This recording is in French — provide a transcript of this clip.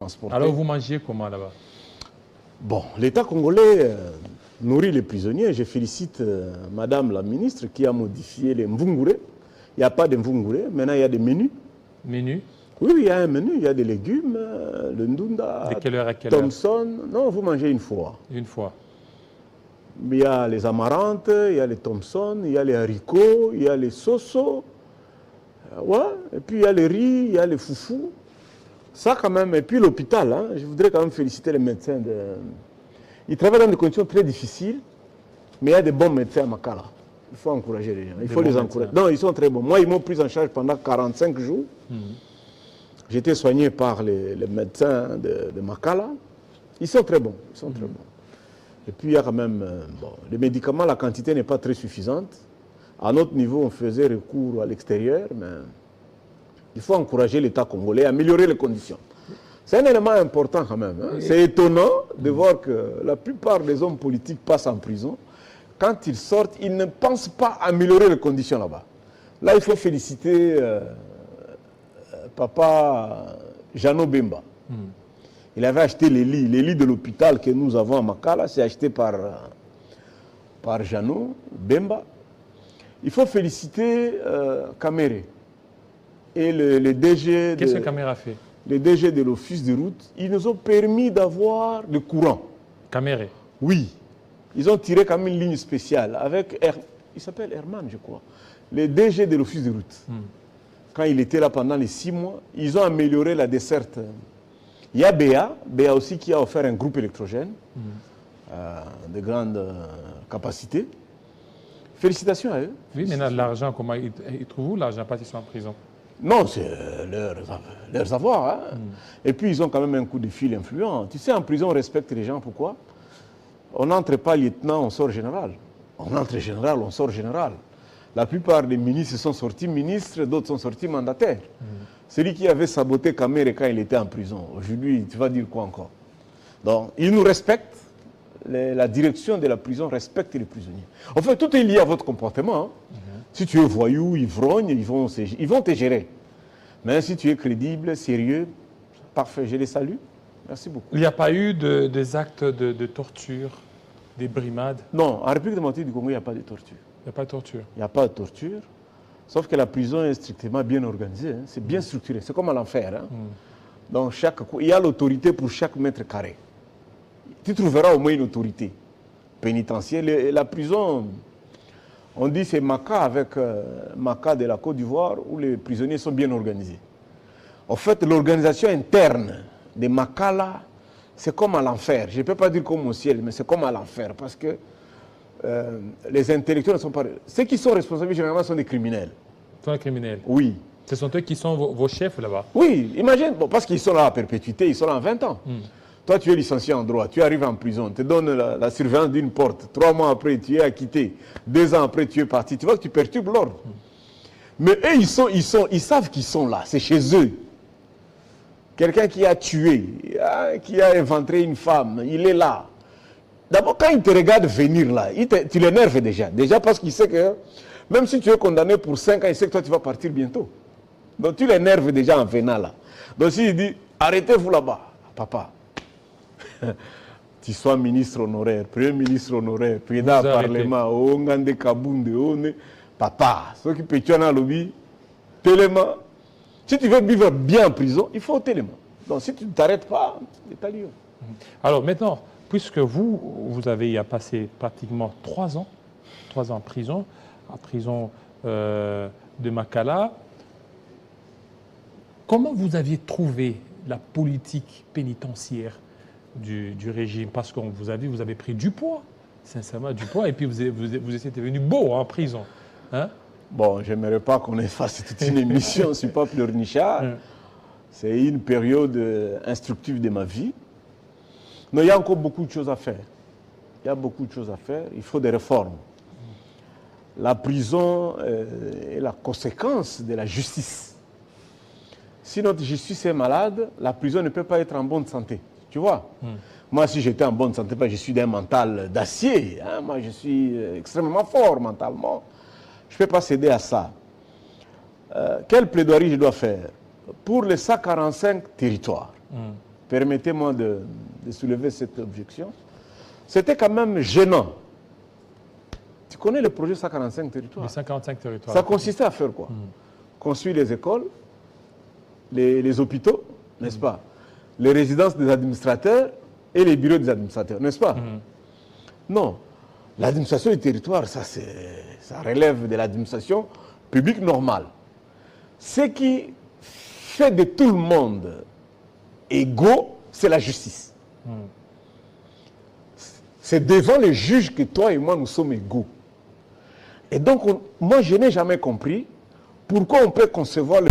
transportés. Alors vous mangiez comment là-bas? Bon, l'État congolais nourrit les prisonniers. Je félicite Madame la ministre qui a modifié les mvungure. Il n'y a pas de mvungure, maintenant il y a des menus. Menu? Oui, il y a un menu, il y a des légumes, le ndunda, de quelle heure à quelle heure? Thomson. Non, vous mangez une fois. Une fois. Il y a les amarantes, il y a les Thomson, il y a les haricots, il y a les soso. Ouais, et puis il y a les riz, il y a les foufous. Ça quand même, et puis l'hôpital, hein, je voudrais quand même féliciter les médecins. Ils travaillent dans des conditions très difficiles, mais il y a des bons médecins à Makala. Il faut encourager les gens, il faut les encourager. Non, ils sont très bons. Moi, ils m'ont pris en charge pendant 45 jours. J'ai été soigné par les médecins de Makala. Ils sont très bons, ils sont très bons. Et puis il y a quand même, bon, les médicaments, la quantité n'est pas très suffisante. À notre niveau, on faisait recours à l'extérieur, mais il faut encourager l'État congolais, améliorer les conditions. C'est un élément important quand même. Hein. C'est étonnant de voir que la plupart des hommes politiques passent en prison. Quand ils sortent, ils ne pensent pas améliorer les conditions là-bas. Là, il faut féliciter Papa Jano Bemba. Il avait acheté les lits de l'hôpital que nous avons à Makala, c'est acheté par Jano Bemba. Il faut féliciter Kamere et le DG. Qu'est-ce que Kamere a fait? Les DG de l'Office de route. Ils nous ont permis d'avoir le courant. Kamere? Oui. Ils ont tiré comme une ligne spéciale avec, il s'appelle Herman, je crois, les DG de l'Office de route. Quand il était là pendant les 6 mois, ils ont amélioré la desserte. Il y a BA aussi qui a offert un groupe électrogène de grande capacité. Félicitations à eux. Oui, mais l'argent, comment ils trouvent où l'argent parce qu'ils sont en prison? Non, c'est leurs avoirs. Hein. Et puis, ils ont quand même un coup de fil influent. Tu sais, en prison, on respecte les gens. Pourquoi? On n'entre pas lieutenant, on sort général. On entre général, on sort général. La plupart des ministres sont sortis ministres, d'autres sont sortis mandataires. Celui qui avait saboté Kamere quand il était en prison, aujourd'hui, tu vas dire quoi encore? Donc, ils nous respectent. La direction de la prison respecte les prisonniers. En fait, tout est lié à votre comportement. Hein. Si tu es voyou, ivrogne, ils vont te gérer. Mais si tu es crédible, sérieux, parfait, je les salue. Merci beaucoup. Il n'y a pas eu des actes de torture, des brimades? Non, en République démocratique du Congo, il n'y a pas de torture. Il n'y a pas de torture? Il n'y a pas de torture. Sauf que la prison est strictement bien organisée. Hein. C'est bien structuré. C'est comme à l'enfer. Hein. Donc, il y a l'autorité pour chaque mètre carré. Tu trouveras au moins une autorité pénitentiaire. La prison, on dit c'est Maka avec Maka de la Côte d'Ivoire où les prisonniers sont bien organisés. En fait, l'organisation interne de Makala, c'est comme à l'enfer. Je ne peux pas dire comme au ciel, mais c'est comme à l'enfer parce que les intellectuels ne sont pas... Ceux qui sont responsables généralement sont des criminels. Ce sont des criminels? Oui. Ce sont eux qui sont vos chefs là-bas? Oui, imagine, bon, parce qu'ils sont là à perpétuité, ils sont là en 20 ans. Toi, tu es licencié en droit, tu arrives en prison, on te donne la surveillance d'une porte. 3 mois après, tu es acquitté. 2 ans après, tu es parti. Tu vois que tu perturbes l'ordre. Mais eux, ils savent qu'ils sont là, c'est chez eux. Quelqu'un qui a tué, qui a éventré une femme, il est là. D'abord, quand il te regarde venir là, tu l'énerves déjà. Déjà parce qu'il sait que, même si tu es condamné pour 5 ans, il sait que toi, tu vas partir bientôt. Donc, tu l'énerves déjà en venant là. Donc, s'il dit, arrêtez-vous là-bas, papa. Tu sois ministre honoraire, premier ministre honoraire, président du Parlement, Ongande Kabunde, papa, ceux qui pétuent dans le lobby, tellement. Si tu veux vivre bien en prison, il faut tellement. Donc si tu ne t'arrêtes pas, c'est à Lyon. Alors maintenant, puisque vous avez passé pratiquement 3 ans en prison de Makala, comment vous aviez trouvé la politique pénitentiaire du régime? Parce qu'on vous avez pris du poids, sincèrement du poids, et puis vous étiez devenu beau en prison. Hein? Bon, je n'aimerais pas qu'on fasse toute une émission, je ne suis pas pleurnichard. C'est une période instructive de ma vie. Mais il y a encore beaucoup de choses à faire. Il y a beaucoup de choses à faire, il faut des réformes. La prison est la conséquence de la justice. Si notre justice est malade, la prison ne peut pas être en bonne santé. Tu vois? Moi, si j'étais en bonne santé, je suis d'un mental d'acier. Hein? Moi, je suis extrêmement fort mentalement. Je ne peux pas céder à ça. Quelle plaidoirie je dois faire? Pour les 145 territoires, permettez-moi de soulever cette objection, c'était quand même gênant. Tu connais le projet 145 territoires? Les 145 territoires. Ça consistait à faire quoi? Construire les écoles, les hôpitaux, n'est-ce pas? Les résidences des administrateurs et les bureaux des administrateurs, n'est-ce pas? Non. L'administration du territoire, ça relève de l'administration publique normale. Ce qui fait de tout le monde égaux, c'est la justice. C'est devant les juges que toi et moi, nous sommes égaux. Et donc, moi, je n'ai jamais compris pourquoi on peut concevoir le